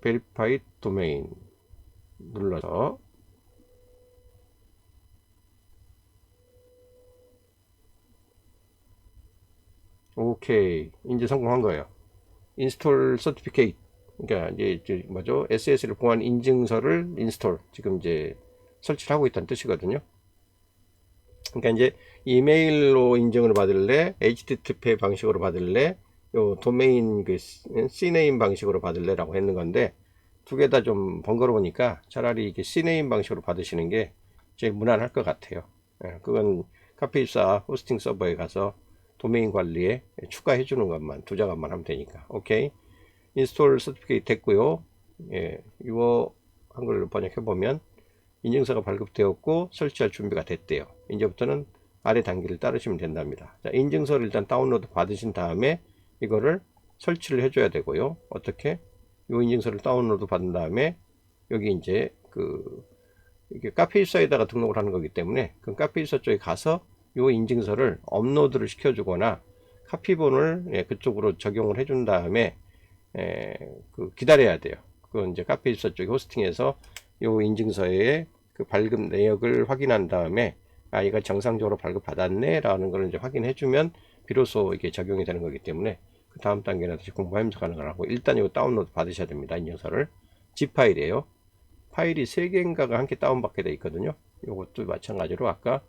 베리파이 도메인 눌러서 오케이, 이제 성공한 거예요. 인스톨 서티피케이트, 그러니까 이제 뭐죠? SSL 보안 인증서를 인스톨, 지금 이제 설치를 하고 있다는 뜻이거든요. 그러니까 이제 이메일로 인증을 받을래, HTTP 방식으로 받을래, 요 도메인 그 CNAME 방식으로 받을래라고 했는 건데, 두 개 다 좀 번거로우니까 차라리 이게 CNAME 방식으로 받으시는 게 제일 무난할 것 같아요. 그건 카페24 호스팅 서버에 가서 도메인 관리에 추가해 주는 것만, 두 작업만 하면 되니까. 오케이, 인스톨 서티피케이트 됐고요. 이거 한글로 번역해 보면 인증서가 발급되었고 설치할 준비가 됐대요. 이제부터는 아래 단계를 따르시면 된답니다. 자, 인증서를 일단 다운로드 받으신 다음에 이거를 설치를 해줘야 되고요. 어떻게? 이 인증서를 다운로드 받은 다음에 여기 이제 이게 카페24에다가 등록을 하는 거기 때문에 그 카페24 쪽에 가서 이 인증서를 업로드를 시켜주거나 카피본을 그쪽으로 적용을 해준 다음에 기다려야 돼요. 그건 이제 카페24 쪽에 호스팅해서 이 인증서의 그 발급 내역을 확인한 다음에 얘가 정상적으로 발급 받았네 라는 걸 이제 확인해 주면 비로소 이게 적용이 되는 거기 때문에 그 다음 단계는 다시 공부하면서 가는 거라고. 일단 이거 다운로드 받으셔야 됩니다. 인증서를. zip 파일이에요. 파일이 3개인가가 함께 다운받게 되어 있거든요. 이것도 마찬가지로 아까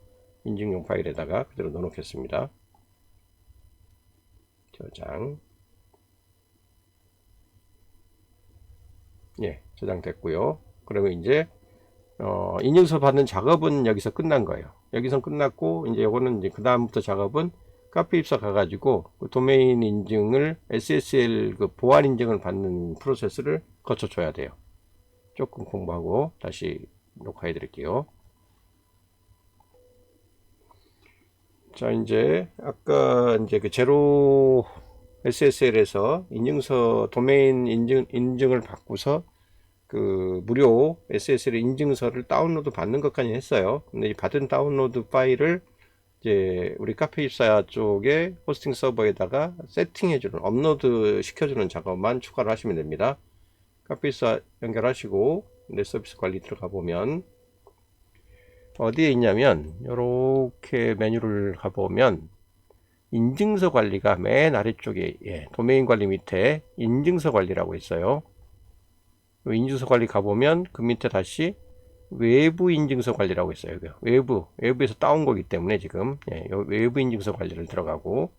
인증용 파일에다가 그대로 넣어놓겠습니다. 저장. 저장됐고요. 그러면 이제 인증서 받는 작업은 여기서 끝난 거예요. 여기서 끝났고, 이제 요거는 이제 그 다음부터 작업은 카페 입사 가가지고 그 도메인 인증을 SSL 그 보안 인증을 받는 프로세스를 거쳐줘야 돼요. 조금 공부하고 다시 녹화해 드릴게요. 자, 이제 아까 이제 그 제로 SSL에서 인증서 도메인 인증을 받고서 그 무료 SSL 인증서를 다운로드 받는 것까지 했어요. 근데 이 받은 다운로드 파일을 이제 우리 카페 입사 쪽에 호스팅 서버에다가 세팅해주는 업로드 시켜주는 작업만 추가를 하시면 됩니다. 카페 입사 연결하시고 내 서비스 관리 들어가 보면 어디에 있냐면 이렇게 메뉴를 가보면 인증서 관리가 맨 아래쪽에 도메인 관리 밑에 인증서 관리라고 있어요. 인증서 관리 가보면 그 밑에 다시 외부 인증서 관리라고 있어요. 외부에서 따온 거기 때문에 지금 외부 인증서 관리를 들어가고,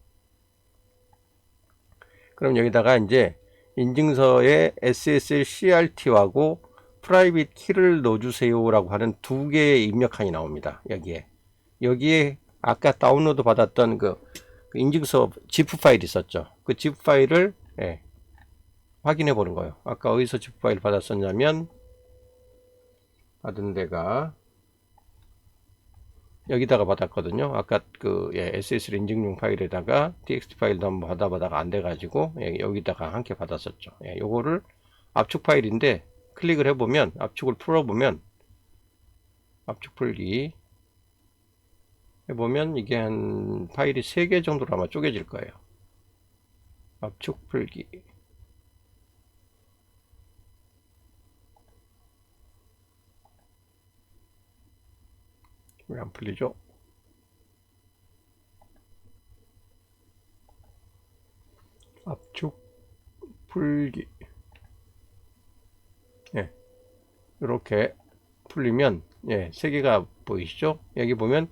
그럼 여기다가 이제 인증서에 SSL CRT하고 프라이빗 키를 넣어주세요 라고 하는 두 개의 입력칸이 나옵니다. 여기에 아까 다운로드 받았던 그 인증서 지프 파일 있었죠. 그 지프 파일을 확인해 보는 거예요. 아까 어디서 지프 파일 받았었냐면 받은 데가 여기다가 받았거든요. 아까 그 SSL 인증용 파일에다가 txt 파일도 한번 받아보다가 안 돼가지고 여기다가 함께 받았었죠. 요거를 압축 파일인데 클릭을 해보면 압축을 풀어보면 압축 풀기 해보면 이게 한 파일이 3개 정도로 아마 쪼개질 거예요. 압축 풀기 왜 안 풀리죠? 압축 풀기 이렇게 풀리면 3개가 보이시죠? 여기 보면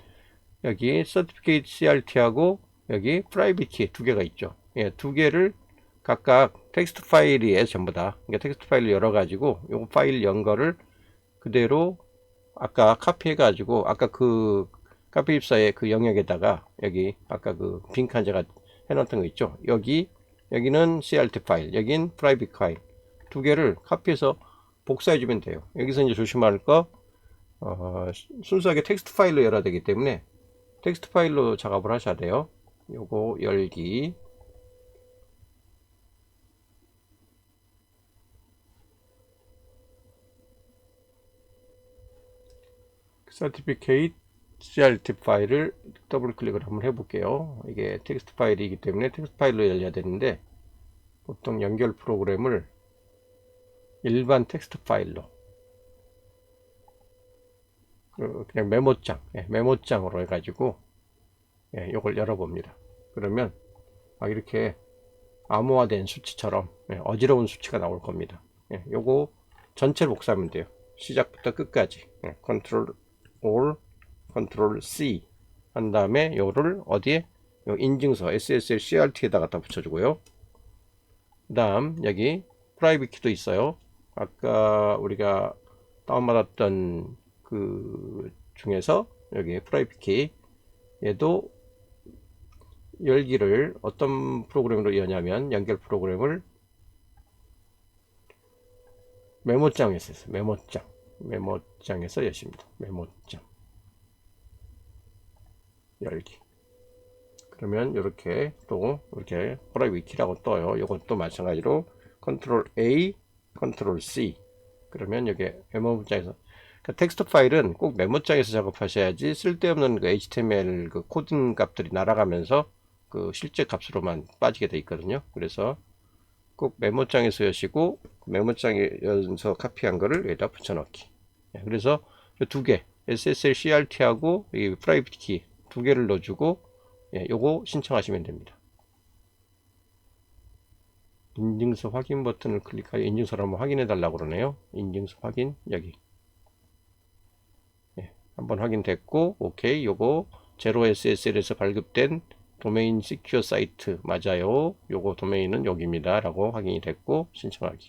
여기 Certificate CRT하고 여기 Private Key 2개가 있죠. 2개를 각각 텍스트 파일이에요. 전부 다. 그러니까 텍스트 파일을 열어가지고 요 파일 연 거를 그대로 아까 카피해가지고 아까 그 카피 입사의 그 영역에다가 여기 아까 그 빈칸 제가 해놨던 거 있죠. 여기는 CRT 파일, 여긴 Private 파일 2개를 카피해서 복사해주면 돼요. 여기서 이제 조심할 거 순수하게 텍스트 파일로 열어야 되기 때문에 텍스트 파일로 작업을 하셔야 돼요. 요거 열기 Certificate CRT 파일을 더블 클릭을 한번 해볼게요. 이게 텍스트 파일이기 때문에 텍스트 파일로 열려야 되는데 보통 연결 프로그램을 일반 텍스트 파일로 그냥 메모장으로 해가지고 이걸 열어봅니다. 그러면 막 이렇게 암호화된 수치처럼 어지러운 수치가 나올 겁니다. 요거 전체를 복사하면 돼요. 시작부터 끝까지 컨트롤 All, 컨트롤 C 한 다음에 요를 어디에 요 인증서 SSL CRT에다 갖다 붙여주고요. 그 다음 여기 프라이빗 키도 있어요. 아까 우리가 다운받았던 그 중에서 여기 프라이빗 키 얘도 열기를 어떤 프로그램으로 여냐면 연결 프로그램을 메모장에서 했어요. 메모장에서 여십니다. 메모장 열기. 그러면 이렇게 또 이렇게 프라이빗 키라고 떠요. 이것도 마찬가지로 컨트롤 A, 컨트롤 C. 그러면 여기 메모장에서 그러니까 텍스트 파일은 꼭 메모장에서 작업하셔야지 쓸데없는 그 HTML 그 코딩 값들이 날아가면서 그 실제 값으로만 빠지게 돼 있거든요. 그래서 꼭 메모장에서 여시고 메모장에서 카피한 거를 여기다 붙여넣기. 그래서 두 개 SSL CRT하고 이 프라이빗 키 2개를 넣어주고 요거 신청하시면 됩니다. 인증서 확인 버튼을 클릭하여 인증서를 한번 확인해 달라고 그러네요. 인증서 확인 여기 한번 확인됐고 오케이. 요거 제로 SSL에서 발급된 도메인 시큐어 사이트 맞아요. 요거 도메인은 여기입니다 라고 확인이 됐고 신청하기.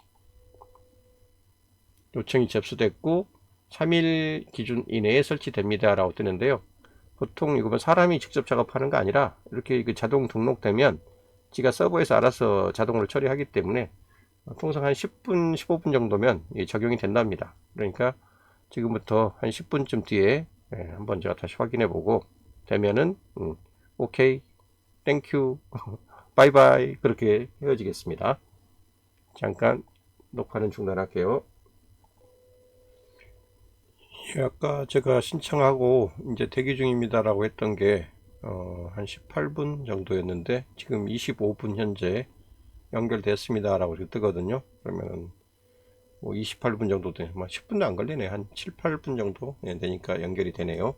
요청이 접수됐고 3일 기준 이내에 설치됩니다 라고 뜨는데요. 보통 이거 뭐 사람이 직접 작업하는 거 아니라 이렇게 그 자동 등록되면 지가 서버에서 알아서 자동으로 처리하기 때문에 통상 한 10분, 15분 정도면 적용이 된답니다. 그러니까 지금부터 한 10분쯤 뒤에 한번 제가 다시 확인해 보고 되면은 오케이, 땡큐, 바이바이 그렇게 헤어지겠습니다. 잠깐 녹화는 중단할게요. 아까 제가 신청하고 이제 대기 중입니다라고 했던 게 한 18분 정도였는데 지금 25분 현재 연결됐습니다라고 뜨거든요. 그러면 뭐 28분 정도 돼, 뭐 10분도 안 걸리네. 한 7, 8분 정도 되니까 연결이 되네요.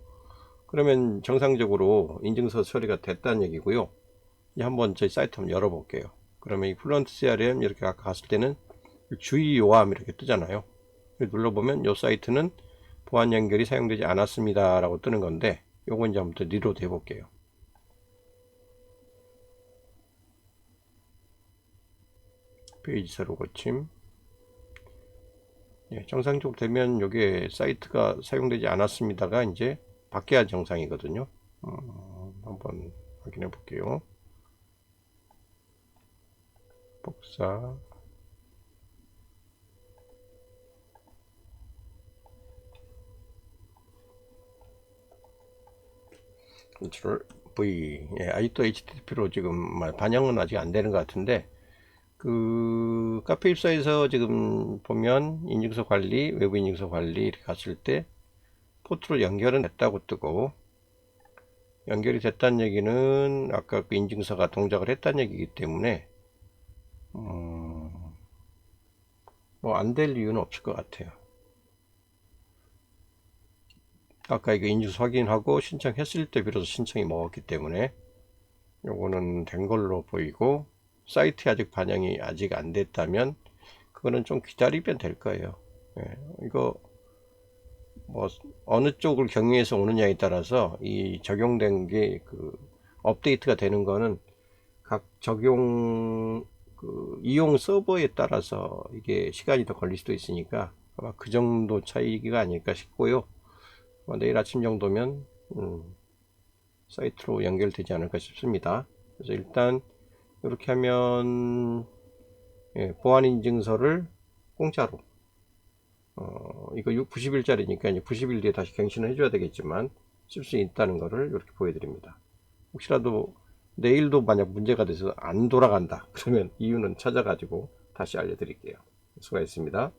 그러면 정상적으로 인증서 처리가 됐다는 얘기고요. 이제 한번 저희 사이트 한번 열어볼게요. 그러면 이 플루언트 CRM 이렇게 아까 갔을 때는 주의 요함 이렇게 뜨잖아요. 눌러보면 이 사이트는 보안 연결이 사용되지 않았습니다 라고 뜨는 건데 요거 이제 한번 리로드 해볼게요. 페이지 새로 고침. 정상적으로 되면 요게 사이트가 사용되지 않았습니다가 이제 바뀌어야 정상이거든요. 한번 확인해 볼게요. 복사. 컨트롤 V. 아직도 HTTP로 지금 반영은 아직 안 되는 것 같은데 그 카페 입사에서 지금 보면 인증서 관리, 외부 인증서 관리 이렇게 갔을 때 포트로 연결은 됐다고 뜨고, 연결이 됐다는 얘기는 아까 그 인증서가 동작을 했다는 얘기이기 때문에 뭐 안 될 이유는 없을 것 같아요. 아까 이거 인증서 확인하고 신청했을 때 비로소 신청이 먹었기 때문에 요거는 된 걸로 보이고, 사이트에 아직 반영이 아직 안 됐다면 그거는 좀 기다리면 될 거예요. 이거 뭐 어느 쪽을 경유해서 오느냐에 따라서 이 적용된 게 그 업데이트가 되는 거는 각 적용 그 이용 서버에 따라서 이게 시간이 더 걸릴 수도 있으니까 아마 그 정도 차이가 아닐까 싶고요. 내일 아침 정도면 사이트로 연결되지 않을까 싶습니다. 그래서 일단 이렇게 하면 보안 인증서를 공짜로 이거 90일짜리니까 이제 90일 뒤에 다시 갱신을 해줘야 되겠지만 쓸 수 있다는 것을 이렇게 보여드립니다. 혹시라도 내일도 만약 문제가 돼서 안 돌아간다 그러면 이유는 찾아가지고 다시 알려드릴게요. 수고하셨습니다.